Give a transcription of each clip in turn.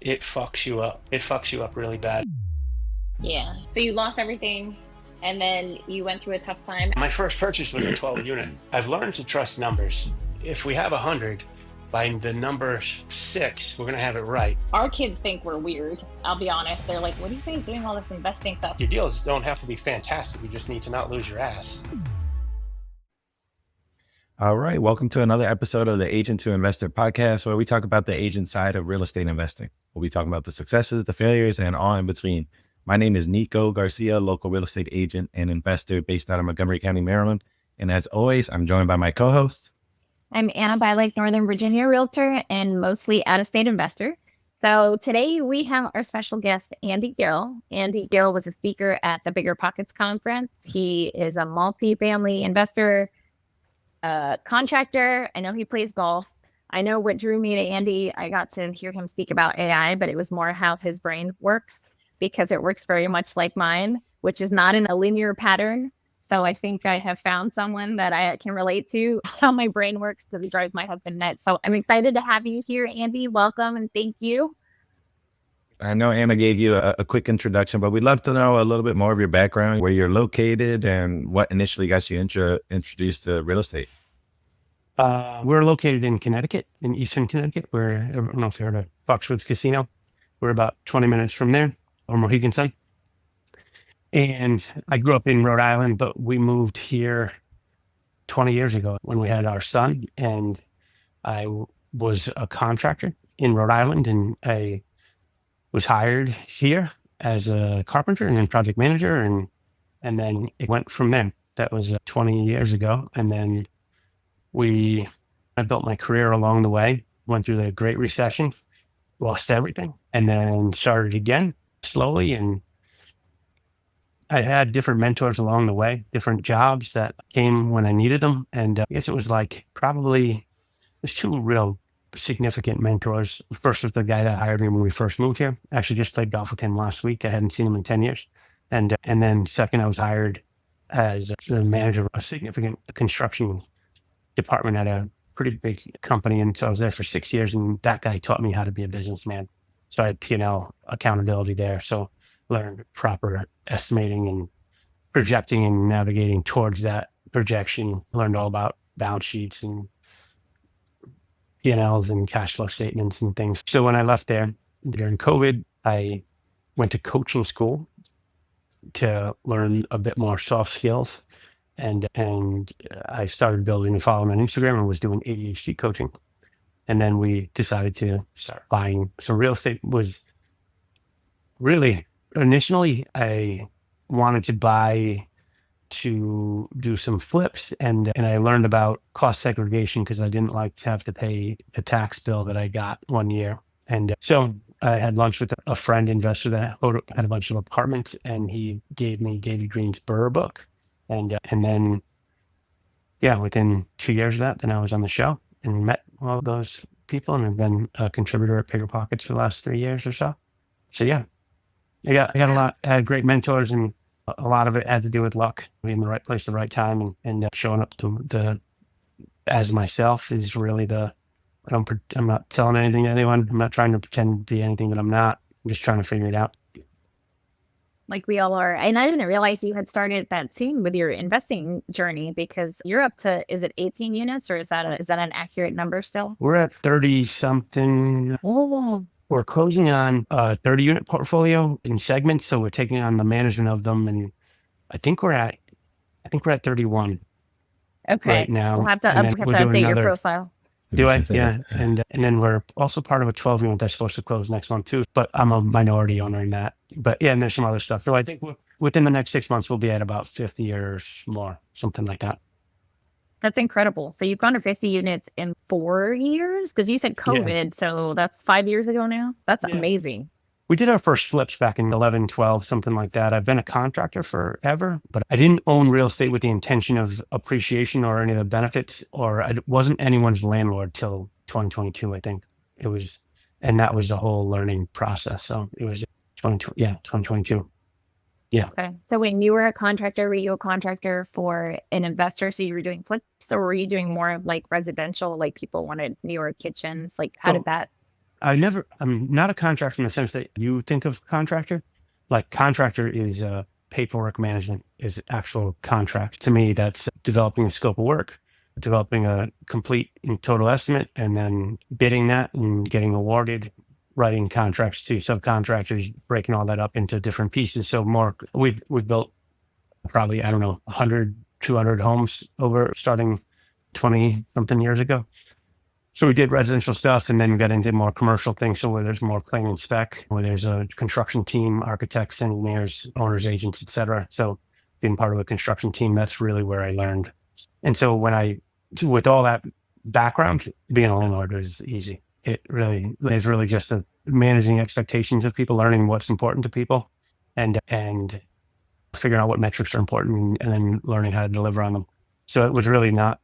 it fucks you up. It fucks you up really bad. Yeah. So you lost everything and then you went through a tough time. My first purchase was a 12 unit. I've learned to trust numbers. If we have 100, by the number 6, we're going to have it right. Our kids think we're weird. I'll be honest. They're like, what are you guys doing all this investing stuff? Your deals don't have to be fantastic. You just need to not lose your ass. All right. Welcome to another episode of the Agent to Investor podcast, where we talk about the agent side of real estate investing. We'll be talking about the successes, the failures, and all in between. My name is Nico Garcia, local real estate agent and investor based out of Montgomery County, Maryland. And as always, I'm joined by my co-host. I'm Anna Bilek, Northern Virginia realtor and mostly out-of-state investor. So today we have our special guest, Andy Gill. Andy Gill was a speaker at the Bigger Pockets conference. He is a multi-family investor, contractor. I know he plays golf. I know what drew me to Andy, I got to hear him speak about AI, but it was more how his brain works, because it works very much like mine, which is not in a linear pattern. So I think I have found someone that I can relate to how my brain works, because it drives my husband nuts. So I'm excited to have you here, Andy. Welcome and thank you. I know Anna gave you a quick introduction, but we'd love to know a little bit more of your background, where you're located, and what initially got you introduced to real estate. We're located in Connecticut, in Eastern Connecticut. I don't know if you heard of Foxwoods Casino. We're about 20 minutes from there, or Mohegan Sun. And I grew up in Rhode Island, but we moved here 20 years ago when we had our son. And I was a contractor in Rhode Island, and I was hired here as a carpenter and then project manager. And then it went from there. That was 20 years ago. And then I built my career along the way, went through the Great Recession, lost everything, and then started again slowly. And I had different mentors along the way, different jobs that came when I needed them. And I guess it was there's two real significant mentors. First was the guy that hired me when we first moved here. Actually just played golf with him last week. I hadn't seen him in 10 years. And then second, I was hired as the manager of a significant construction department at a pretty big company. And so I was there for 6 years, and that guy taught me how to be a businessman. So I had P&L accountability there. So learned proper estimating and projecting and navigating towards that projection. Learned all about balance sheets and P&Ls and cash flow statements and things. So when I left there during COVID, I went to coaching school to learn a bit more soft skills. And I started building a following on Instagram and was doing ADHD coaching. And then we decided to start buying. So real estate was really, initially, I wanted to buy to do some flips. And I learned about cost segregation because I didn't like to have to pay the tax bill that I got one year. And so I had lunch with a friend investor that had a bunch of apartments, and he gave me Davy Green's Burr book. And then, within 2 years of that, then I was on the show and met all those people, and I've been a contributor at Bigger Pockets for the last 3 years or so. So I got I had great mentors, and a lot of it had to do with luck, being in the right place at the right time, and showing up as myself is really I'm not telling anything to anyone. I'm not trying to pretend to be anything that I'm not. I'm just trying to figure it out. Like we all are. And I didn't realize you had started that soon with your investing journey, because you're up to, is it 18 units, or is that an accurate number still? We're at 30 something. Oh, We're closing on a 30 unit portfolio in segments. So we're taking on the management of them. And I think we're at 31 okay. right now. We'll have to update your profile. Do I? Yeah. And then we're also part of a 12 unit that's supposed to close next month too, but I'm a minority owner in that. But and there's some other stuff. So I think within the next 6 months, we'll be at about 50 or more, something like that. That's incredible. So you've gone to 50 units in 4 years? Because you said COVID, so that's 5 years ago now. That's amazing. We did our first flips back in 11, 12, something like that. I've been a contractor forever, but I didn't own real estate with the intention of appreciation or any of the benefits, or I wasn't anyone's landlord till 2022, I think. And that was the whole learning process. So it was 2022. Yeah. Okay. So when you were a contractor, were you a contractor for an investor? So you were doing flips, or were you doing more of like residential, like people wanted newer kitchens? Like how did that? I'm not a contractor in the sense that you think of contractor. Like contractor is paperwork management is actual contract. To me, that's developing a scope of work, developing a complete and total estimate, and then bidding that and getting awarded, writing contracts to subcontractors, breaking all that up into different pieces. So we've built probably, I don't know, 100, 200 homes over starting 20 something years ago. So we did residential stuff and then got into more commercial things. So where there's more plain and spec, where there's a construction team, architects, engineers, owners, agents, et cetera. So being part of a construction team, that's really where I learned. And so with all that background, being a landlord is easy. It really is really just managing expectations of people, learning what's important to people and figuring out what metrics are important and then learning how to deliver on them. So it was really not,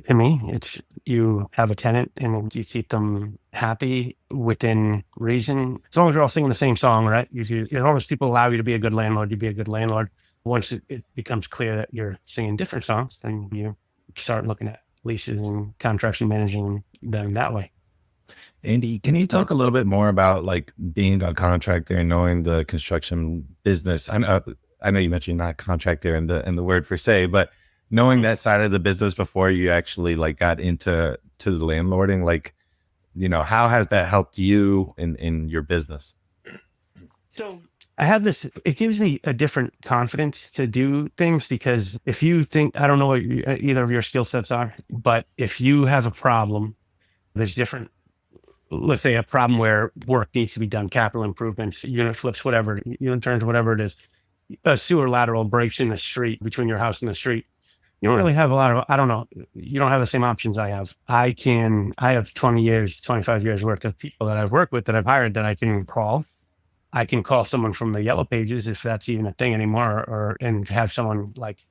to me, it's you have a tenant and you keep them happy within reason. As long as you're all singing the same song, right? As long as people allow you to be a good landlord, you be a good landlord. Once it becomes clear that you're singing different songs, then you start looking at leases and contracts and managing them that way. Andy, can you talk a little bit more about like being a contractor and knowing the construction business? I know you mentioned not contractor in the word per se, but knowing that side of the business before you actually like got into the landlording, like, how has that helped you in your business? So I have this, it gives me a different confidence to do things because if you think, I don't know what either of your skill sets are, but if you have a problem, there's different, let's say a problem where work needs to be done, capital improvements, unit flips, whatever, unit turns, whatever it is, a sewer lateral breaks in the street between your house and the street. You don't really have a lot of, I don't know, you don't have the same options I have. I have 20 years, 25 years worth of people that I've worked with that I've hired that I can call. I can call someone from the yellow pages if that's even a thing anymore, and have someone like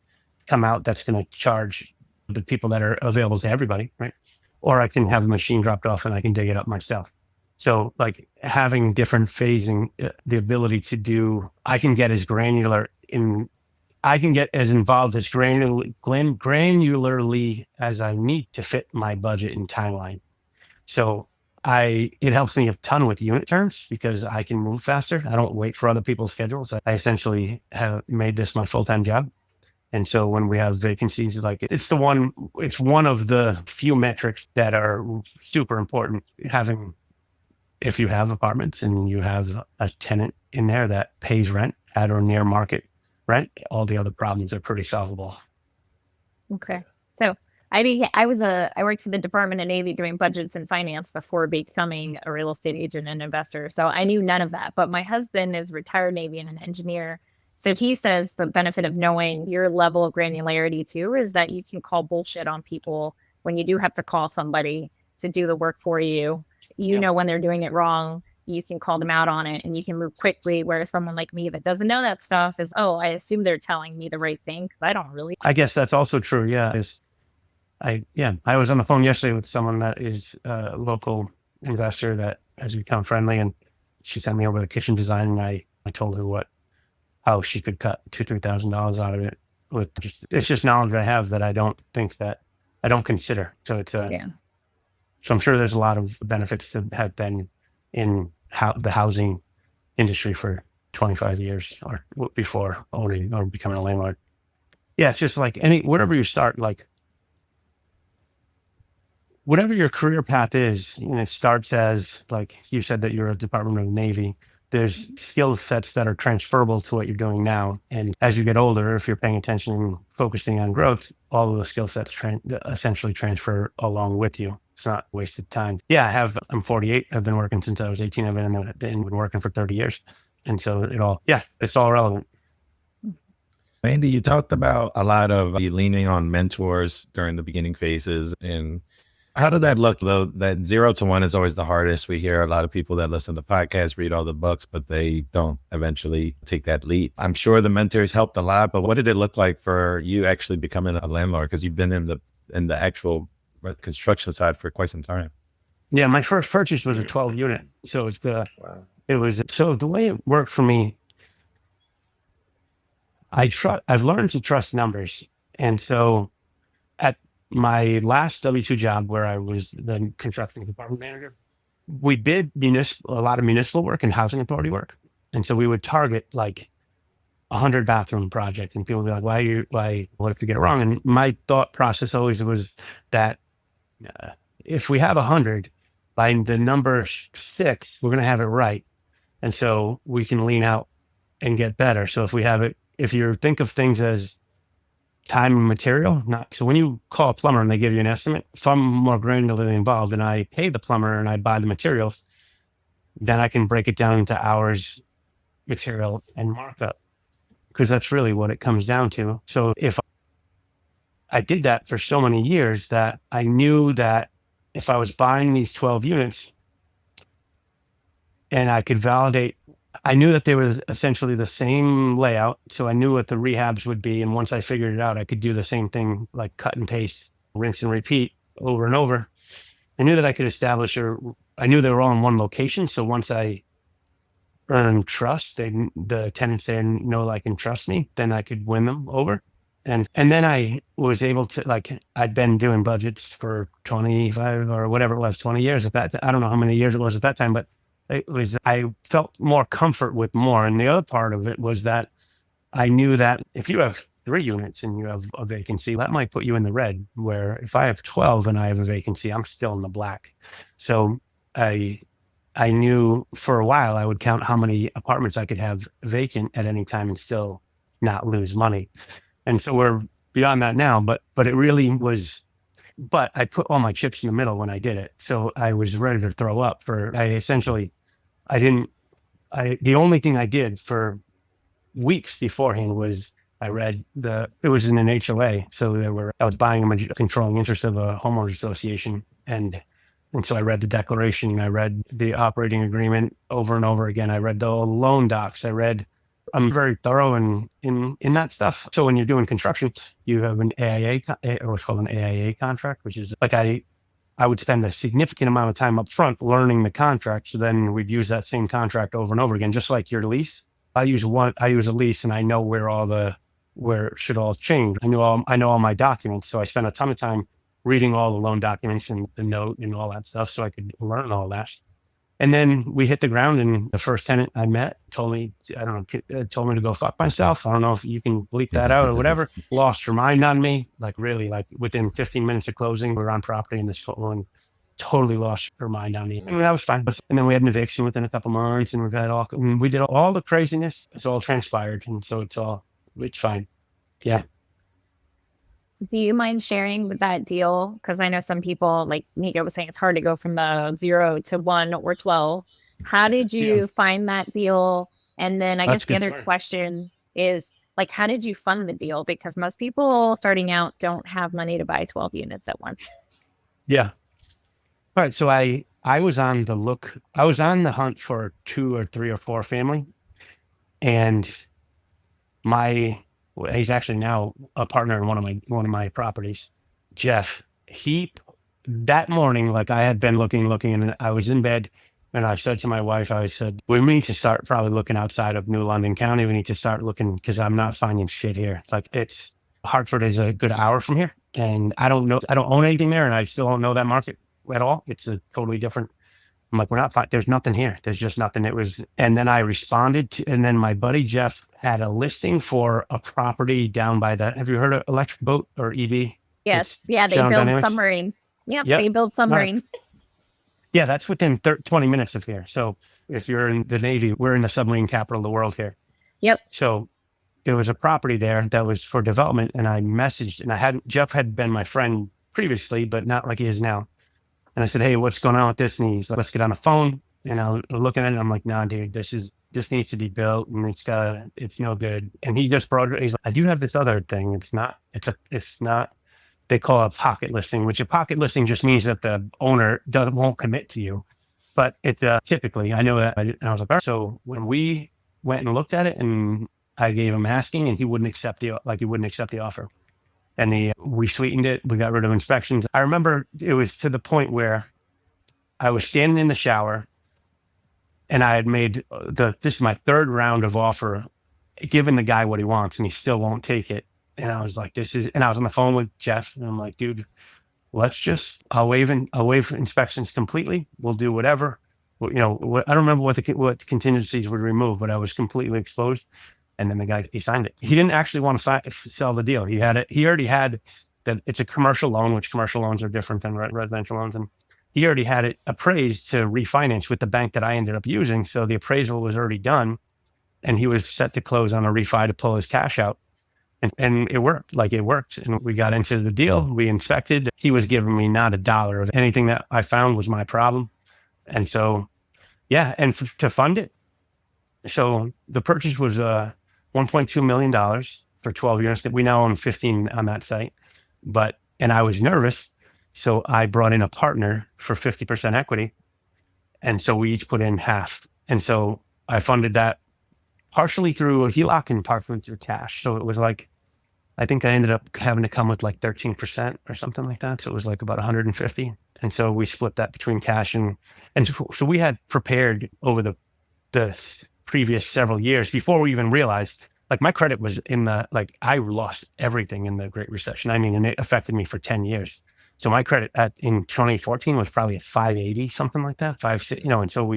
come out that's going to charge the people that are available to everybody, right? Or I can have the machine dropped off and I can dig it up myself. So like having different phasing, the ability to do, I can get as involved as granularly as I need to fit my budget and timeline. So it helps me a ton with unit turns because I can move faster. I don't wait for other people's schedules. I essentially have made this my full-time job. And so when we have vacancies, like it's one of the few metrics that are super important. If you have apartments and you have a tenant in there that pays rent at or near market rent, all the other problems are pretty solvable. Okay. So I worked for the Department of Navy doing budgets and finance before becoming a real estate agent and investor. So I knew none of that, but my husband is retired Navy and an engineer. So he says the benefit of knowing your level of granularity too is that you can call bullshit on people when you do have to call somebody to do the work for you. You know when they're doing it wrong, you can call them out on it and you can move quickly. Whereas someone like me that doesn't know that stuff is, I assume they're telling me the right thing because I don't really. I guess that's also true. Yeah. I was on the phone yesterday with someone that is a local investor that has become friendly, and she sent me over the kitchen design, and I told her how she could cut $2,000-$3,000 out of it it's just knowledge I have that I don't consider. So it's so I'm sure there's a lot of benefits that have been in the housing industry for 25 years or before owning or becoming a landlord. Yeah, it's just like wherever you start, like whatever your career path is, and it starts as, like you said, that you're a Department of the Navy, there's skill sets that are transferable to what you're doing now. And as you get older, if you're paying attention and focusing on growth, all of the skill sets essentially transfer along with you. It's not wasted time. Yeah, I'm 48. I've been working since I was 18. I've been working for 30 years. And so it's all relevant. Andy, you talked about a lot of leaning on mentors during the beginning phases. And how did that look, though? That 0 to 1 is always the hardest. We hear a lot of people that listen to podcasts, read all the books, but they don't eventually take that leap. I'm sure the mentors helped a lot, but what did it look like for you actually becoming a landlord? Because you've been in the actual construction side for quite some time. Yeah, my first purchase was a 12 unit. So so the way it worked for me, I've learned to trust numbers. And so my last W-2 job where I was the construction department manager, we did a lot of municipal work and housing authority work. And so we would target like 100 bathroom project, and people would be like, what if you get it wrong? And my thought process always was that if we have 100, by the number 6, we're going to have it right. And so we can lean out and get better. So if you think of things as time and material, so when you call a plumber and they give you an estimate, if I'm more granularly involved and I pay the plumber and I buy the materials, then I can break it down into hours, material, and markup, because that's really what it comes down to. So if I did that for so many years, that I knew that if I was buying these 12 units and I could validate, I knew that they were essentially the same layout. So I knew what the rehabs would be. And once I figured it out, I could do the same thing, like cut and paste, rinse and repeat over and over. I knew that I could establish, or I knew they were all in one location. So once I earned trust, the tenants there know, like, and trust me, then I could win them over. And then I was able to, like, I'd been doing budgets for 25 or whatever it was, 20 years at that. I don't know how many years it was at that time, but I felt more comfort with more. And the other part of it was that I knew that if you have 3 units and you have a vacancy, that might put you in the red, where if I have 12 and I have a vacancy, I'm still in the black. So I knew for a while I would count how many apartments I could have vacant at any time and still not lose money. And so we're beyond that now, but it really was, but I put all my chips in the middle when I did it. So I was ready to throw up the only thing I did for weeks beforehand was I read it was in an HOA. So I was buying a controlling interest of a homeowners association. And so I read the declaration, I read the operating agreement over and over again. I read the loan docs. I'm very thorough in that stuff. So when you're doing construction, you have an AIA, or what's called an AIA contract, which is like I would spend a significant amount of time up front learning the contract. So then we'd use that same contract over and over again, just like your lease. I use a lease, and I know where it should all change. I know all my documents. So I spent a ton of time reading all the loan documents and the note and all that stuff, so I could learn all that. And then we hit the ground, and the first tenant I met told me to go fuck myself. I don't know if you can bleep that out or whatever. Lost her mind on me, like really, like within 15 minutes of closing, we were on property, and this woman totally lost her mind on me. And that was fine. And then we had an eviction within a couple months, and we did all the craziness. It's all transpired. And so it's fine. Yeah. Do you mind sharing with that deal? Because I know some people, like Nico was saying, it's hard to go from the 0 to 1 or 12. How did you find that deal? And then I guess the other question is, like, how did you fund the deal? Because most people starting out don't have money to buy 12 units at once. Yeah. All right. So I was on the hunt for 2 or 3 or 4 family, and he's actually now a partner in one of my properties, Jeff. That morning, like, I had been looking, and I was in bed, and I said to my wife, I said, we need to start probably looking outside of New London County. We need to start looking, because I'm not finding shit here. Like, Hartford is a good hour from here, and I don't own anything there, and I still don't know that market at all. It's a totally different. I'm like, there's nothing here. There's just nothing. And then I responded and then my buddy Jeff had a listing for a property down by have you heard of Electric Boat, or EV? Yes. They build submarines. Yep. They build submarines. Yeah, that's within 20 minutes of here. So if you're in the Navy, we're in the submarine capital of the world here. Yep. So there was a property there that was for development, and I messaged, and Jeff had been my friend previously, but not like he is now. And I said, hey, what's going on with this? And he's like, let's get on the phone. And I was looking at it, and I'm like, nah, dude, this needs to be built, and it's no good. And he just he's like, I do have this other thing. It's not, they call it a pocket listing, which a pocket listing just means that the owner won't commit to you. But it's typically, I know that. And I was like, all right. So when we went and looked at it, and I gave him asking, and he wouldn't accept the offer. And we sweetened it. We got rid of inspections. I remember it was to the point where I was standing in the shower, and I had made this is my 3rd round of offer, giving the guy what he wants, and he still won't take it. And I was like, and I was on the phone with Jeff, and I'm like, dude, I'll waive inspections completely. We'll do whatever. Well, I don't remember what contingencies would remove, but I was completely exposed. And then the guy, he signed it. He didn't actually want to sell the deal. He already had that. It's a commercial loan, which commercial loans are different than residential loans. And he already had it appraised to refinance with the bank that I ended up using. So the appraisal was already done, and he was set to close on a refi to pull his cash out. And it worked. And we got into the deal. We inspected. He was giving me not a dollar of anything that I found was my problem. And so, yeah. And to fund it. So the purchase was $1.2 million for 12 units. That we now own 15 on that site. And I was nervous. So I brought in a partner for 50% equity. And so we each put in half. And so I funded that partially through a HELOC and partially through cash. So it was like, I think I ended up having to come with like 13% or something like that. So it was like about 150. And so we split that between cash and so we had prepared over the previous several years before we even realized, like, my credit was I lost everything in the Great Recession. I mean, and it affected me for 10 years. So my credit in 2014 was probably at 580, something like that, 560, and so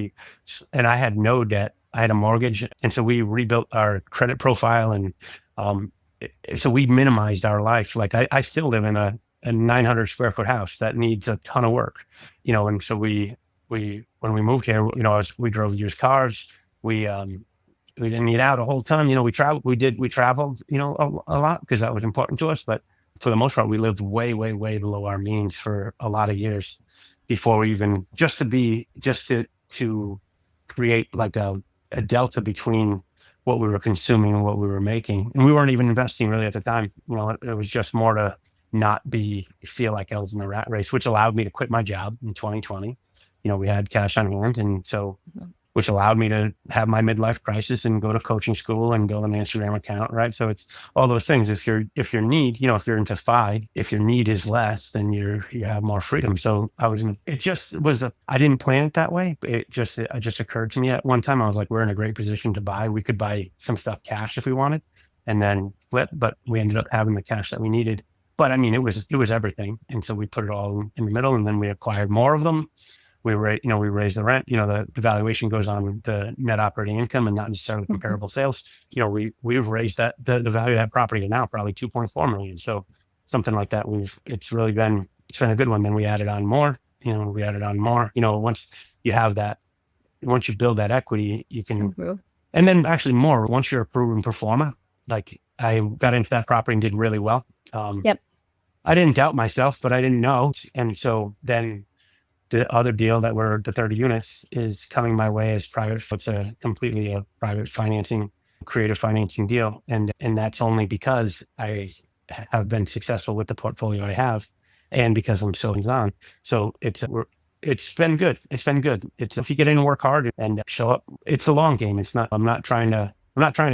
I had no debt. I had a mortgage. And so we rebuilt our credit profile. And so we minimized our life. Like I still live in a 900 square foot house that needs a ton of work, and so when we moved here, we drove used cars. We didn't eat out a whole ton. We traveled, a lot because that was important to us. But for the most part, we lived way, way, way below our means for a lot of years before we even, just to create like a delta between what we were consuming and what we were making. And we weren't even investing really at the time. It was just more to not feel like I was in the rat race, which allowed me to quit my job in 2020. We had cash on hand. And so, which allowed me to have my midlife crisis and go to coaching school and build an Instagram account. Right. So it's all those things. If your need, if you're into FI, if your need is less, then you have more freedom. So I didn't plan it that way. It just occurred to me at one time. I was like, we're in a great position to buy. We could buy some stuff cash if we wanted and then flip, but we ended up having the cash that we needed. But I mean, it was everything. And so we put it all in the middle, and then we acquired more of them. We raised the rent, the valuation goes on the net operating income and not necessarily comparable sales. We've raised the value of that property to now probably 2.4 million. So something like that. It's been a good one. Then we added on more, once you have that, once you build that equity, you can, and then actually more, once you're a proven performer, like I got into that property and did really well. Yep. I didn't doubt myself, but I didn't know. And so then the other deal that were the 30 units is coming my way as private. So it's completely a private financing, creative financing deal. And that's only because I have been successful with the portfolio I have and because I'm so hands-on. So it's been good. It's been good. It's, if you get in and work hard and show up, it's a long game. I'm not trying to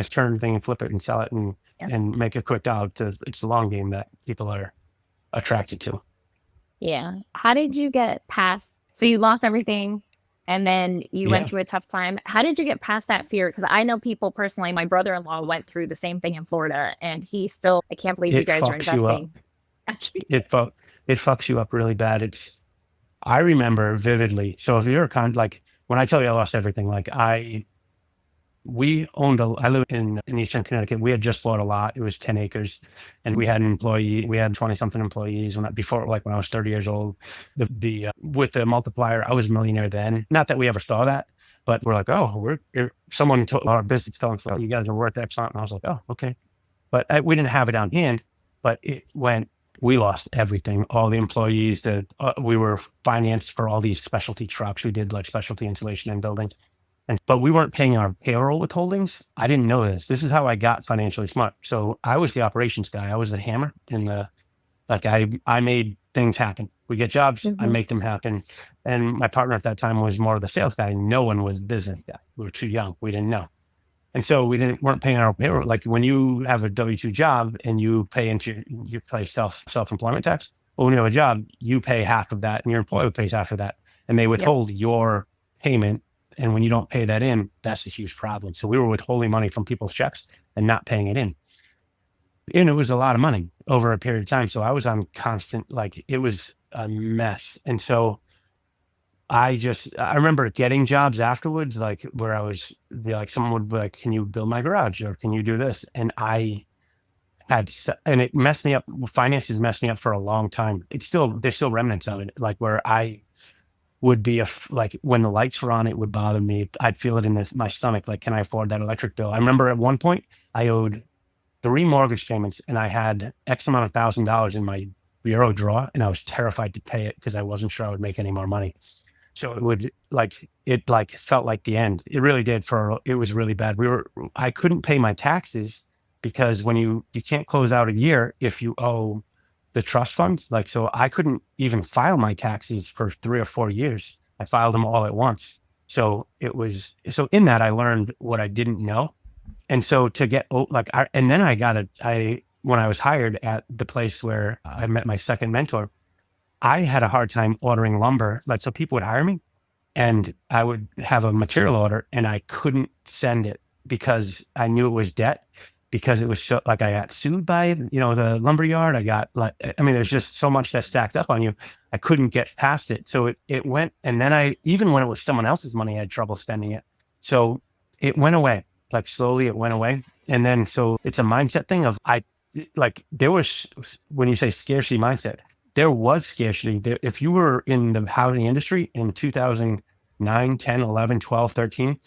turn the thing and flip it and sell it and make a quick dollar. It's the long game that people are attracted to. Yeah. How did you get past? So you lost everything and then you went through a tough time. How did you get past that fear? Because I know people personally, my brother-in-law went through the same thing in Florida and he still, I can't believe you guys are investing. It fucks you up really bad. I remember vividly. So if you're like, when I tell you I lost everything, like I live in Eastern Connecticut. We had just bought a lot. It was 10 acres and we had 20 something employees when I was 30 years old. With the multiplier, I was a millionaire then. Not that we ever saw that, but we're like, someone told our business telling us, you guys are worth X amount. And I was like, oh, okay. But we didn't have it on hand, but we lost everything. All the employees we were financed for all these specialty trucks. We did like specialty insulation and building. But we weren't paying our payroll withholdings. I didn't know this. This is how I got financially smart. So I was the operations guy. I was the hammer I made things happen. We get jobs, I make them happen. And my partner at that time was more of the sales guy. No one was the business guy. We were too young. We didn't know. And so weren't paying our payroll. Like when you have a W-2 job and you pay self-employment tax, well, when you have a job, you pay half of that and your employer pays half of that. And they withhold your payment. And when you don't pay that in, that's a huge problem. So we were withholding money from people's checks and not paying it in. And it was a lot of money over a period of time. So I was on constant, like it was a mess. And so I remember getting jobs afterwards, like where I was like, someone would be like, can you build my garage or can you do this? And and it messed me up. Finances messed me up for a long time. There's still remnants of it, like where I would be like when the lights were on, it would bother me. I'd feel it in my stomach. Like, can I afford that electric bill? I remember at one point I owed 3 mortgage payments and I had X amount of $1,000 in my bureau drawer and I was terrified to pay it because I wasn't sure I would make any more money. So it felt like the end. It really did. It was really bad. I couldn't pay my taxes because when you can't close out a year if you owe the trust funds. Like, so I couldn't even file my taxes for 3 or 4 years. I filed them all at once. So in that I learned what I didn't know. And so when I was hired at the place where I met my second mentor, I had a hard time ordering lumber. Like, so people would hire me and I would have a material order and I couldn't send it because I knew it was debt, because it was so, like, I got sued by, the lumber yard. There's just so much that stacked up on you. I couldn't get past it. So it went. And then even when it was someone else's money, I had trouble spending it. So it went away, like slowly it went away. And then, so it's a mindset thing of there was, when you say scarcity mindset, there was scarcity. If you were in the housing industry in 2009, 10, 11, 12, 13,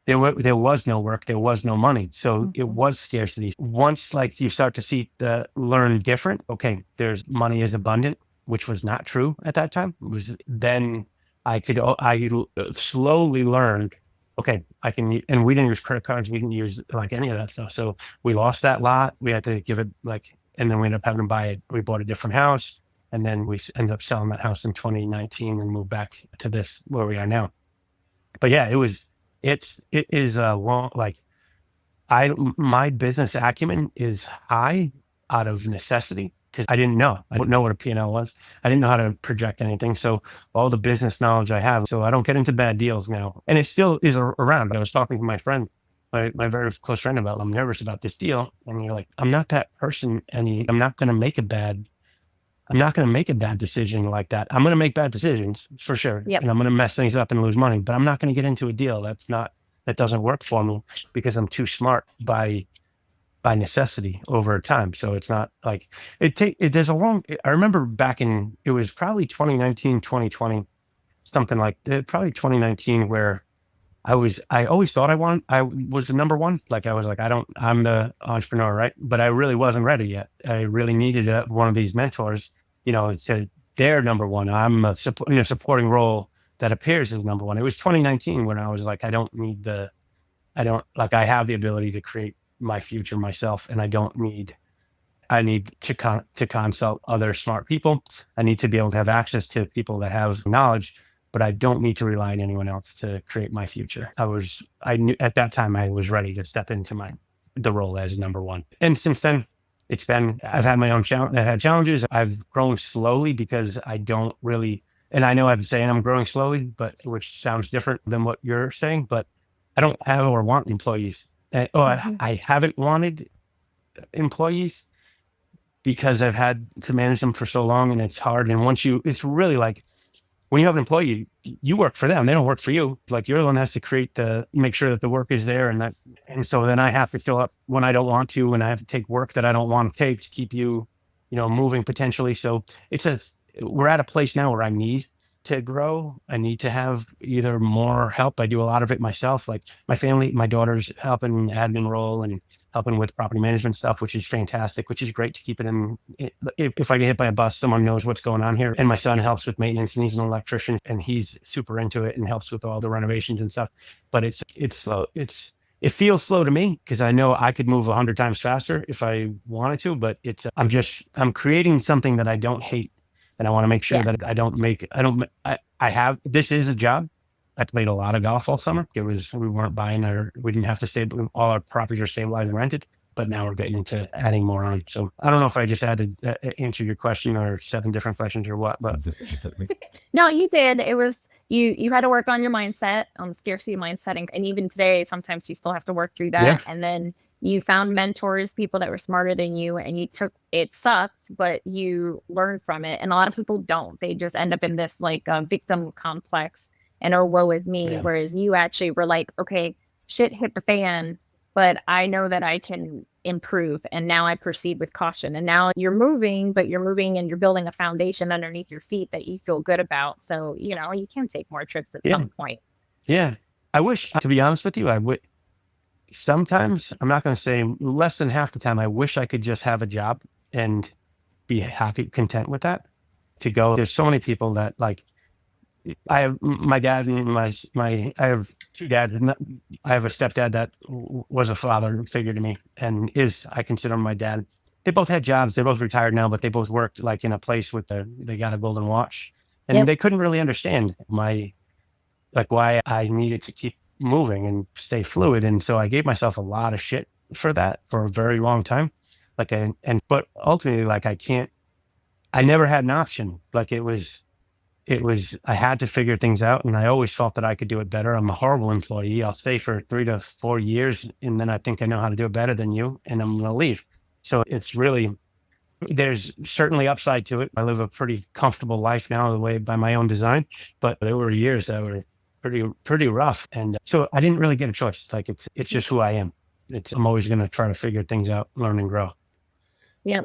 there was no work, there was no money. So it was scarcity. Once you start to learn different, okay, there's money is abundant, which was not true at that time. Then I slowly learned, okay, I can, and we didn't use credit cards. We didn't use like any of that stuff. So we lost that lot. We had to give it and then we ended up having to buy it. We bought a different house and then we ended up selling that house in 2019 and moved back to this where we are now. But yeah, it is a long, my business acumen is high out of necessity because I didn't know what a P&L was. I didn't know how to project anything. So all the business knowledge I have, so I don't get into bad deals now. And it still is around. But I was talking to my friend, my very close friend, about, I'm nervous about this deal. And you're like, I'm not that person. I'm not going to make a bad decision like that. I'm going to make bad decisions for sure. Yep. And I'm going to mess things up and lose money, but I'm not going to get into a deal that doesn't work for me because I'm too smart by necessity over time. So it's not like there's I remember it was probably 2019, 2020, something like that, probably 2019, where I always thought I was the number one. Like I was like, I'm the entrepreneur, right? But I really wasn't ready yet. I really needed one of these mentors, they're number one. I'm a supporting role that appears as number one. It was 2019 when I was like, I have the ability to create my future myself. And I need to consult other smart people. I need to be able to have access to people that have knowledge, but I don't need to rely on anyone else to create my future. I knew at that time I was ready to step into the role as number one. And since then I've had my own challenges. I've grown slowly because I don't really, and I know I'm saying I'm growing slowly, which sounds different than what you're saying, but I don't have or want employees. I haven't wanted employees because I've had to manage them for so long and it's hard. And it's really like, when you have an employee, you work for them. They don't work for you. Like, you're the one that has to make sure that the work is there. And so then I have to fill up when I don't want to, and I have to take work that I don't want to take to keep you, moving potentially. So we're at a place now where I need to grow. I need to have either more help. I do a lot of it myself. Like my family, my daughter's helping admin role and helping with property management stuff, which is fantastic, which is great to keep it in. If I get hit by a bus, someone knows what's going on here. And my son helps with maintenance, and he's an electrician and he's super into it and helps with all the renovations and stuff. But it's slow. It feels slow to me because I know I could move 100 times faster if I wanted to, but I'm creating something that I don't hate. And I want to make sure that this is a job. I played a lot of golf all summer. We weren't buying we didn't have to stay, all our properties are stabilized and rented, but now we're getting into adding more on. So I don't know if I just had to answer your question or 7 different questions or what, but. No, you did. It was, you had to work on your mindset, on the scarcity mindset. And even today, sometimes you still have to work through that. Yeah. And then You found mentors, people that were smarter than you, and it sucked, but you learned from it. And a lot of people don't. They just end up in this like victim complex and oh, woe is me. Yeah. Whereas you actually were like, okay, shit hit the fan, but I know that I can improve. And now I proceed with caution. And now you're moving, but you're moving and you're building a foundation underneath your feet that you feel good about. So, you can take more trips at some point. Yeah. I wish, to be honest with you, I would. Sometimes, I'm not going to say less than half the time, I wish I could just have a job and be happy, content with that. To go, there's so many people that like, I have my dad and I have two dads. I have a stepdad that was a father figure to me and I consider him my dad. They both had jobs. They're both retired now, but they both worked like in a place they got a golden watch, and they couldn't really understand why I needed to keep moving and stay fluid. And so I gave myself a lot of shit for that for a very long time. But ultimately, like I never had an option. Like I had to figure things out, and I always felt that I could do it better. I'm a horrible employee. I'll stay for 3 to 4 years, and then I think I know how to do it better than you, and I'm going to leave. So there's certainly upside to it. I live a pretty comfortable life now, the way by my own design, but there were years that were pretty rough. And so I didn't really get a choice. Like it's just who I am. I'm always going to try to figure things out, learn and grow. Yeah.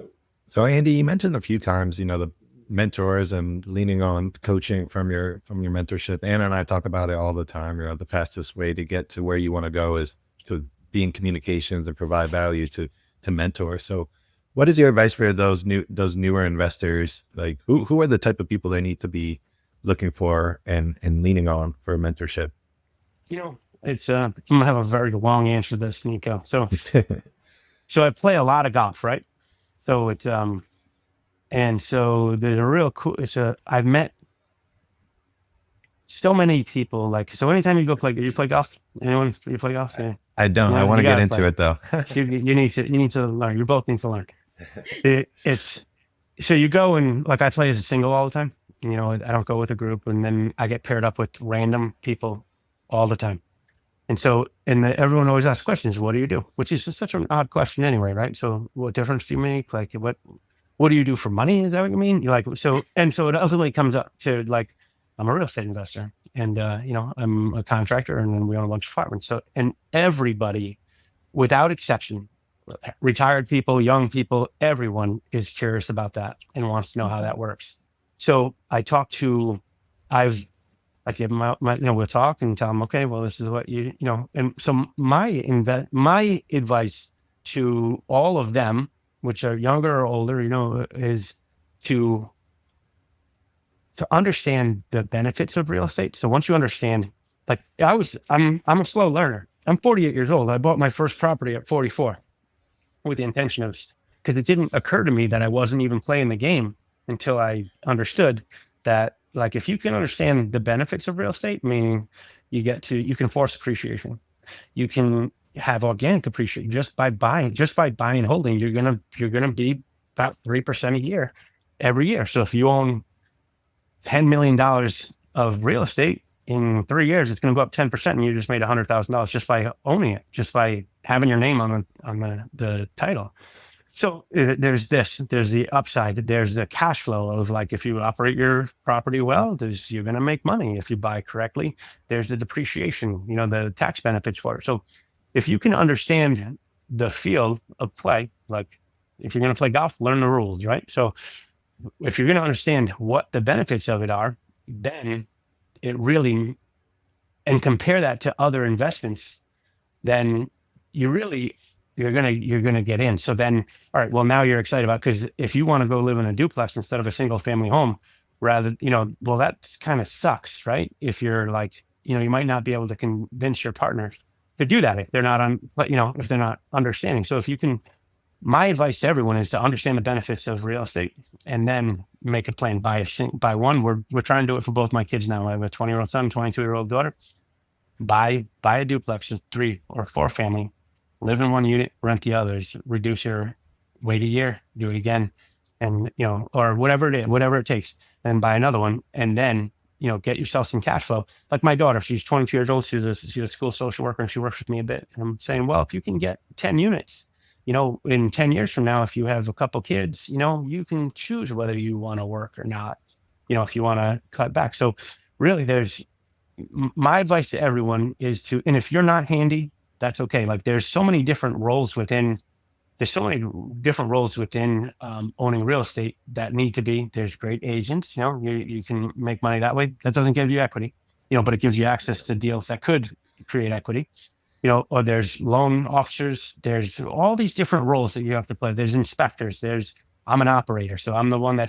So Andy, you mentioned a few times, the mentors and leaning on coaching from your mentorship. Anna and I talk about it all the time. The fastest way to get to where you want to go is to be in communications and provide value to mentor. So what is your advice for those newer investors? Like who are the type of people they need to be looking for and leaning on for mentorship? It's I'm gonna have a very long answer to this, Nico. So I play a lot of golf, right? So it's and so the real cool I've met so many people. Like, so anytime you go play, do you play golf? Anyone? Do you play golf? Yeah. I don't. I want to get into it though. you need to learn. You both need to learn. So you go and like I play as a single all the time. I don't go with a group, and then I get paired up with random people all the time. And so, everyone always asks questions. What do you do? Which is such an odd question anyway, right? So what difference do you make? Like what do you do for money? Is that what you mean? You're like, so it ultimately comes up to like, I'm a real estate investor and, I'm a contractor and then we own a bunch of apartments. So, and everybody without exception, retired people, young people, everyone is curious about that and wants to know how that works. So I give them we'll talk and tell them, okay, well, this is what and so my advice to all of them, which are younger or older, is to understand the benefits of real estate. So once you understand, like I'm a slow learner. I'm 48 years old. I bought my first property at 44 with the intention of, because it didn't occur to me that I wasn't even playing the game until I understood that, like, if you can understand the benefits of real estate, meaning you can force appreciation. You can have organic appreciation just by buying and holding. You're going to be about 3% a year every year. So if you own $10 million of real estate in 3 years, it's going to go up 10%, and you just made $100,000 just by owning it, just by having your name on the title. So there's the upside, there's the cash flow of, like, if you operate your property well, you're going to make money. If you buy correctly, there's the depreciation, the tax benefits for it. So if you can understand the field of play, like if you're going to play golf, learn the rules, right? So if you're going to understand what the benefits of it are, then it really, and compare that to other investments, then you're going to get in. So then, all right, well, now you're excited about, because if you want to go live in a duplex instead of a single family home, rather, well, that kind of sucks, right? If you're like, you might not be able to convince your partner to do that if they're not if they're not understanding. So if you can, my advice to everyone is to understand the benefits of real estate and then make a plan. Buy one. We're trying to do it for both my kids now. I have a 20-year-old son, 22-year-old daughter. Buy a duplex, 3 or 4 family, live in one unit, rent the others, reduce your, wait a year, do it again. And, or whatever it takes, then buy another one. And then get yourself some cash flow. Like my daughter, she's 22 years old. She's a school social worker and she works with me a bit. And I'm saying, well, if you can get 10 units, in 10 years from now, if you have a couple kids, you can choose whether you want to work or not, if you want to cut back. So really my advice to everyone is and if you're not handy, that's okay. Like there's so many different roles within owning real estate that need to be. There's great agents, you can make money that way. That doesn't give you equity, but it gives you access to deals that could create equity, or there's loan officers. There's all these different roles that you have to play. There's inspectors. I'm an operator. So I'm the one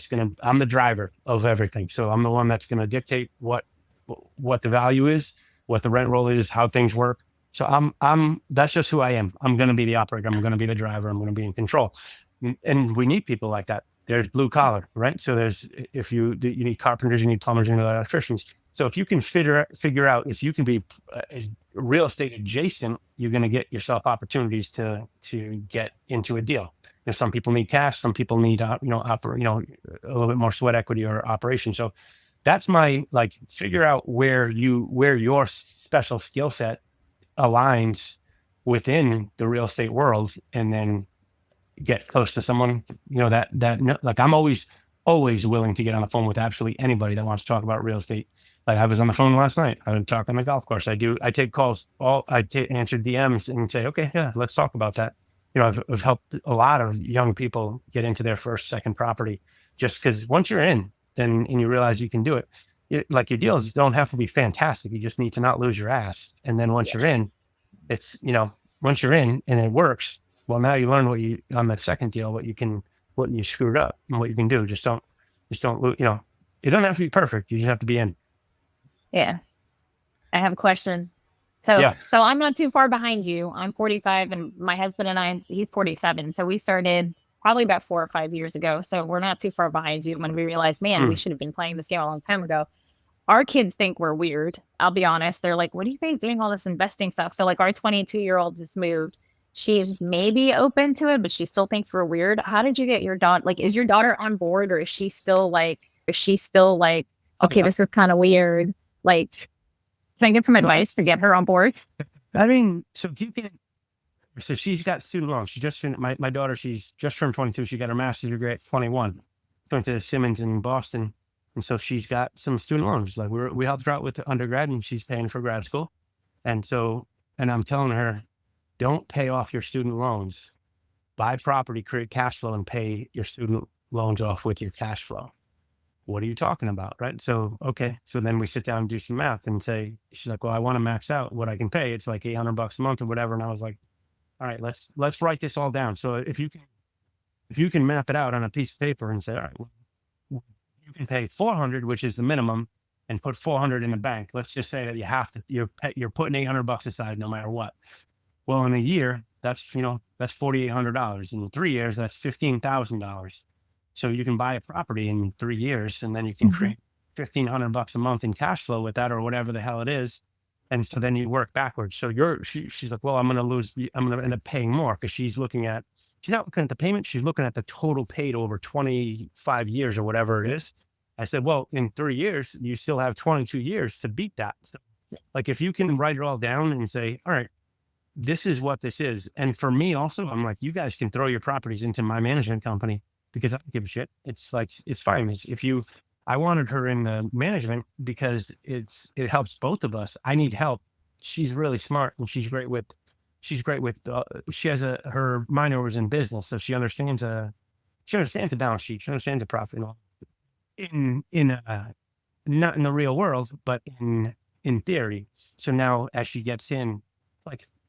I'm the driver of everything. So I'm the one that's going to dictate what the value is, what the rent roll is, how things work. So that's just who I am. I'm going to be the operator. I'm going to be the driver. I'm going to be in control. And we need people like that. There's blue collar, right? So you need carpenters, you need plumbers, you need electricians. So if you can figure out, if you can be real estate adjacent, you're going to get yourself opportunities to get into a deal. Some people need cash. Some people need, a little bit more sweat equity or operation. So that's my, figure out where your special skill set aligns within the real estate world, and then get close to someone, I'm always willing to get on the phone with absolutely anybody that wants to talk about real estate. Like I was on the phone last night. I was talking on the golf course. I take calls, answer DMs and say, okay, yeah, let's talk about that. I've helped a lot of young people get into their first, second property, just because once you're in, and you realize you can do it, your deals don't have to be fantastic. You just need to not lose your ass. And then once you're in, once you're in and it works, well, now you learn on the second deal, what you screwed up and what you can do. Just don't lose, it doesn't have to be perfect. You just have to be in. Yeah. I have a question. So I'm not too far behind you. I'm 45 and my husband and he's 47. So we started probably about 4 or 5 years ago. So we're not too far behind you when we realized, man, we should have been playing this game a long time ago. Our kids think we're weird. I'll be honest. They're like, what are you guys doing all this investing stuff? So our 22-year-old just moved. She's maybe open to it, but she still thinks we're weird. How did you get your daughter? Is your daughter on board, or is she still okay, this is kind of weird. Can I get some advice to get her on board? I mean, so she's got student loans. She just, my daughter, she's just turned 22. She got her master's degree at 21. Went to Simmons in Boston. And so she's got some student loans. We helped her out with the undergrad, and she's paying for grad school. And I'm telling her, don't pay off your student loans. Buy property, create cash flow, and pay your student loans off with your cash flow. What are you talking about? Right. So, okay. So then we sit down and do some math and she's like, well, I want to max out what I can pay. It's like $800 a month or whatever. And I was like, all right, let's write this all down. So if you can map it out on a piece of paper and say, all right, well, you can pay 400, which is the minimum, and put 400 in the bank. Let's just say that you're putting $800 aside no matter what. Well, in a year, that's $4,800. In 3 years, that's $15,000. So you can buy a property in 3 years, and then you can create $1,500 a month in cash flow with that, or whatever the hell it is. And so then you work backwards. So she's like, well, I'm going to end up paying more, because she's not looking at the payment. She's looking at the total paid over 25 years or whatever it is. I said, well, in 3 years, you still have 22 years to beat that. So, if you can write it all down and say, all right, this is what this is. And for me also, I'm like, you guys can throw your properties into my management company, because I don't give a shit. It's fine. I wanted her in the management because it helps both of us. I need help. She's really smart, and she's great with, she has her minor was in business. So she understands the balance sheet. She understands the profit and all. Not in the real world, but in theory. So now as she gets in,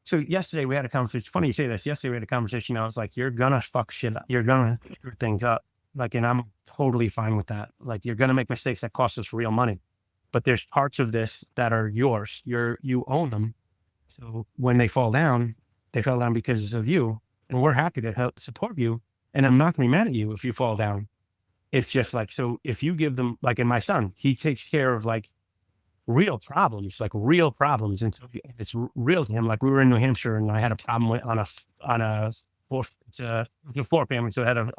so yesterday we had a conversation. It's funny you say this. Yesterday we had a conversation. I was like, you're going to fuck shit up. You're going to screw things up. And I'm totally fine with that. You're going to make mistakes that cost us real money, but there's parts of this that are yours. You own them. So when they fall down because of you, and we're happy to help support you. And I'm not going to be mad at you if you fall down. It's just so if you give them, in my son, he takes care of real problems. And so it's real to him. We were in New Hampshire, and I had a problem on a four family. So it had a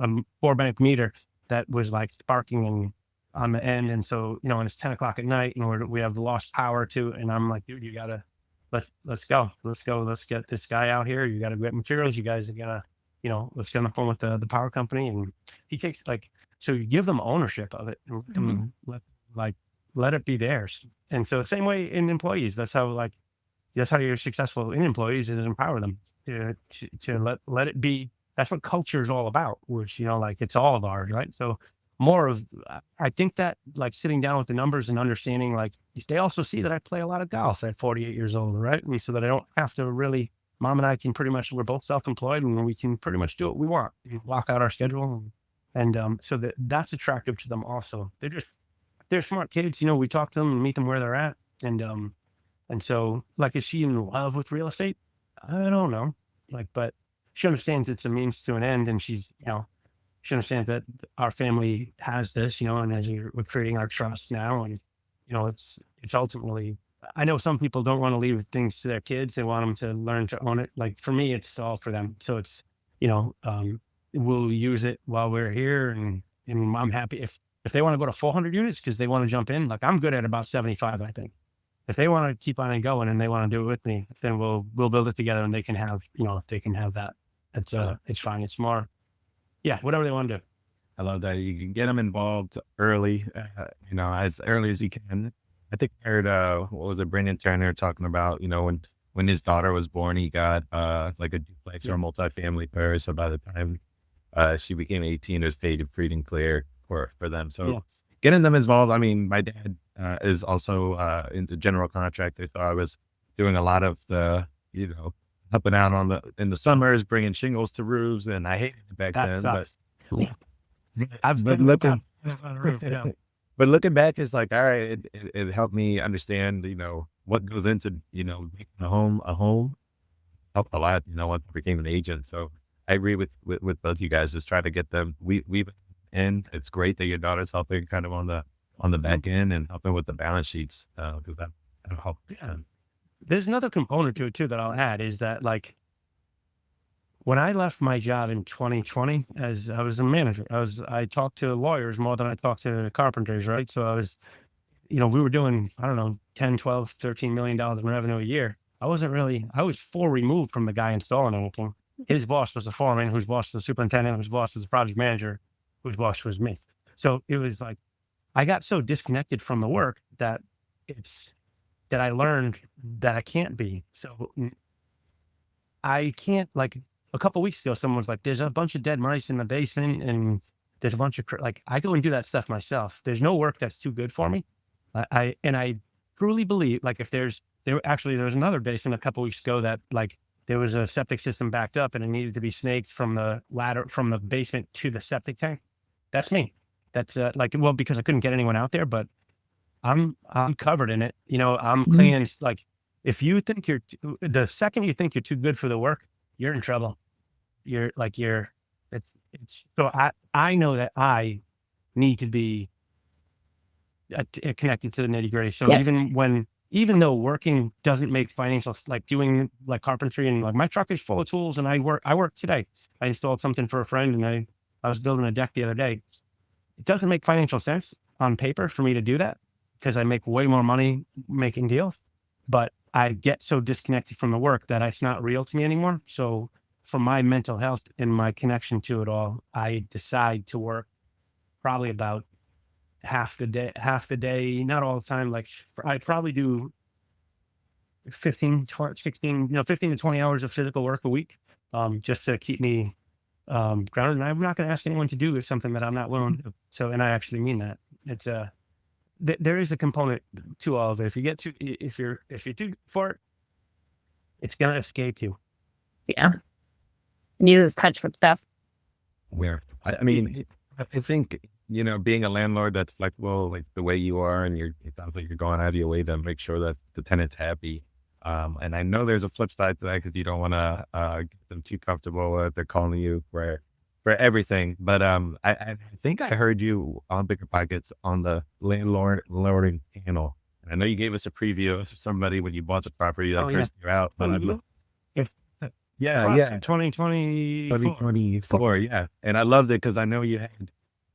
4-bank meter that was sparking, and on the end. And so, and it's 10 o'clock at night and we have lost power too. And I'm like, dude, you gotta, let's go. Let's get this guy out here. You got to get materials. You guys are gonna, let's get on the phone with the power company. And he takes so you give them ownership of it and let it be theirs. And so same way in employees, that's how you're successful in employees, is empower them to let it be. That's what culture is all about, which, it's all of ours, right? So more of, I think that sitting down with the numbers and understanding, they also see that I play a lot of golf at 48 years old, right? And so that I don't have to really, mom and I can we're both self-employed and we can pretty much do what we want, lock out our schedule. And so that's attractive to them also. They're smart kids, we talk to them and meet them where they're at. And so is she in love with real estate? I don't know. But she understands it's a means to an end, and she's, she understands that our family has this, and as we're creating our trust now, and it's ultimately. I know some people don't want to leave things to their kids; they want them to learn to own it. For me, it's all for them. So it's, we'll use it while we're here, and I'm happy if they want to go to 400 units because they want to jump in. I'm good at about 75, I think. If they want to keep on and going and they want to do it with me, then we'll build it together and they can have, they can have that. It's fine. It's more, whatever they want to do. I love that you can get them involved early, as early as you can. I think I heard, what was it, Brendan Turner talking about, when his daughter was born, he got a duplex or a multifamily first. So by the time she became 18, it was paid free and clear for them. So getting them involved. I mean, my dad is also into general contractor, so I was doing a lot of the, helping out in the summers, bringing shingles to roofs, and I hated it back then. But looking back, it's all right. It helped me understand, what goes into, making a home. Helped a lot, once I became an agent. So I agree with both you guys. Just try to get them. We've in. It's great that your daughter's helping kind of on the back end and helping with the balance sheets, because that'll help. Yeah. There's another component to it too that I'll add, is that when I left my job in 2020, as I was a manager, I talked to lawyers more than I talked to carpenters, right? So I was, we were doing, I don't know, 10, 12, $13 million in revenue a year. I was far removed from the guy installing anything. His boss was a foreman, whose boss was the superintendent, whose boss was the project manager, whose boss was me. So it was I got so disconnected from the work that I learned that I can't be. So I can't, a couple of weeks ago, someone was there's a bunch of dead mice in the basement and there's a bunch of, I go and do that stuff myself. There's no work that's too good for me. I truly believe, if there was another basement a couple of weeks ago that there was a septic system backed up and it needed to be snaked from the ladder, from the basement to the septic tank. That's me. That's because I couldn't get anyone out there, but I'm covered in it. I'm cleaning. If you think the second you think you're too good for the work, you're in trouble. So I know that I need to be connected to the nitty gritty. So even though working doesn't make financial, doing carpentry and my truck is full of tools and I work today. I installed something for a friend and I was building a deck the other day. It doesn't make financial sense on paper for me to do that because I make way more money making deals, but I get so disconnected from the work that it's not real to me anymore. So for my mental health and my connection to it all, I decide to work probably about half the day, not all the time. I probably do 15 to 20 hours of physical work a week, just to keep me grounded. And I'm not going to ask anyone to do something that I'm not willing to do. So, and I actually mean that. It's there is a component to all of this. If you're too good for it, it's going to escape you. Yeah. You lose touch with stuff. Where I mean, I think, being a landlord that's flexible, the way you are, and it sounds like you're going out of your way to make sure that the tenant's happy. And I know there's a flip side to that because you don't want to get them too comfortable if they're calling you for everything. But I think I heard you on Bigger Pockets on the landlording panel. And I know you gave us a preview of somebody when you bought the property that cursed you out. But Yeah. 2024. Yeah. And I loved it because I know you had